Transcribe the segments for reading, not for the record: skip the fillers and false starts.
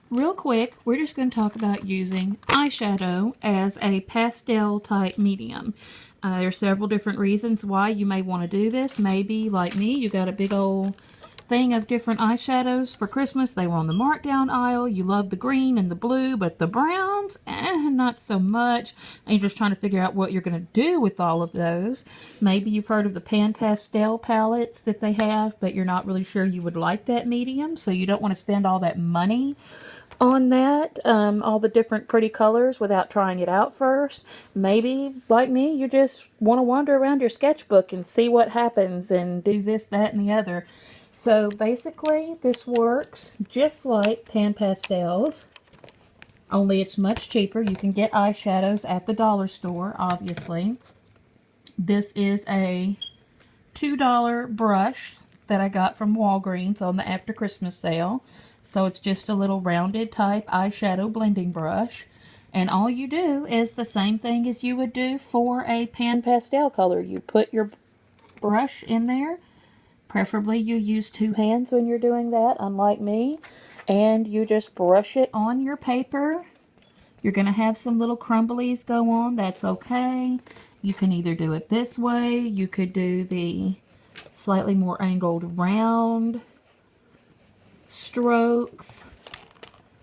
real quick, we're just going to talk about using eyeshadow as a pastel type medium. There's several different reasons why you may want to do this. Maybe, like me, you got a big old thing of different eyeshadows for Christmas. They were on the markdown aisle. You love the green and the blue, but the browns, not so much. And you're just trying to figure out what you're going to do with all of those. Maybe you've heard of the pan pastel palettes that they have, but you're not really sure you would like that medium, so you don't want to spend all that money on that, all the different pretty colors without trying it out first. Maybe, like me, you just want to wander around your sketchbook and see what happens and do this, that, and the other. So basically, this works just like pan pastels, only it's much cheaper. You can get eyeshadows at the dollar store, obviously. This is a $2 brush that I got from Walgreens on the after Christmas sale. So it's just a little rounded type eyeshadow blending brush. And all you do is the same thing as you would do for a pan pastel color. You put your brush in there. Preferably you use two hands when you're doing that, unlike me. And you just brush it on your paper. You're going to have some little crumblies go on. That's okay. You can either do it this way. You could do the slightly more angled round strokes,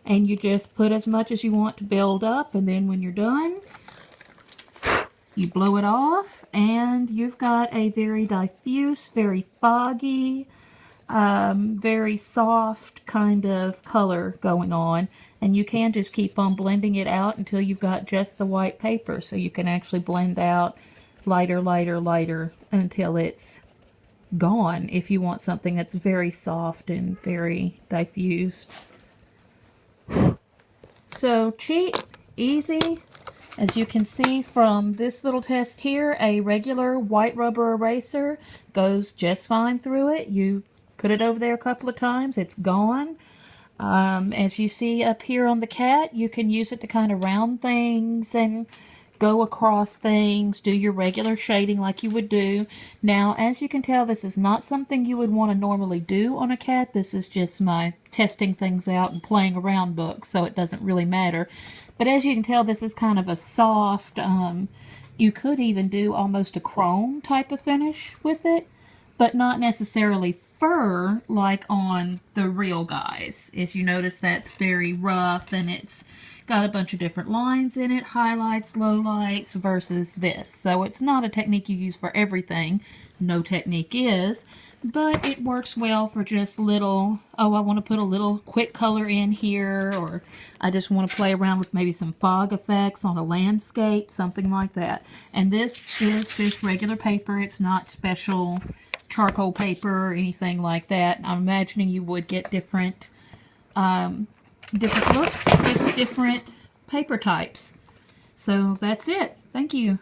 and you just put as much as you want to build up, and then when you're done, you blow it off, and you've got a very diffuse, very foggy, very soft kind of color going on. And you can just keep on blending it out until you've got just the white paper, so you can actually blend out lighter, lighter, lighter until it's gone if you want something that's very soft and very diffused. So cheap, easy. As you can see from this little test here, a regular white rubber eraser goes just fine through it. You put it over there a couple of times, it's gone. As you see up here on the cat, you can use it to kind of round things and go across things, do your regular shading like you would do. Now, as you can tell, this is not something you would want to normally do on a cat. This is just my testing things out and playing around book, so it doesn't really matter. But as you can tell, this is kind of a soft, you could even do almost a chrome type of finish with it, but not necessarily fur like on the real guys. As you notice, that's very rough, and it's got a bunch of different lines in it, highlights, lowlights, versus this. So it's not a technique you use for everything. No technique is, but it works well for just little, oh, I want to put a little quick color in here, or I just want to play around with maybe some fog effects on a landscape, something like that. And this is just regular paper. It's not special charcoal paper or anything like that. I'm imagining you would get different looks with different paper types. So that's it. Thank you.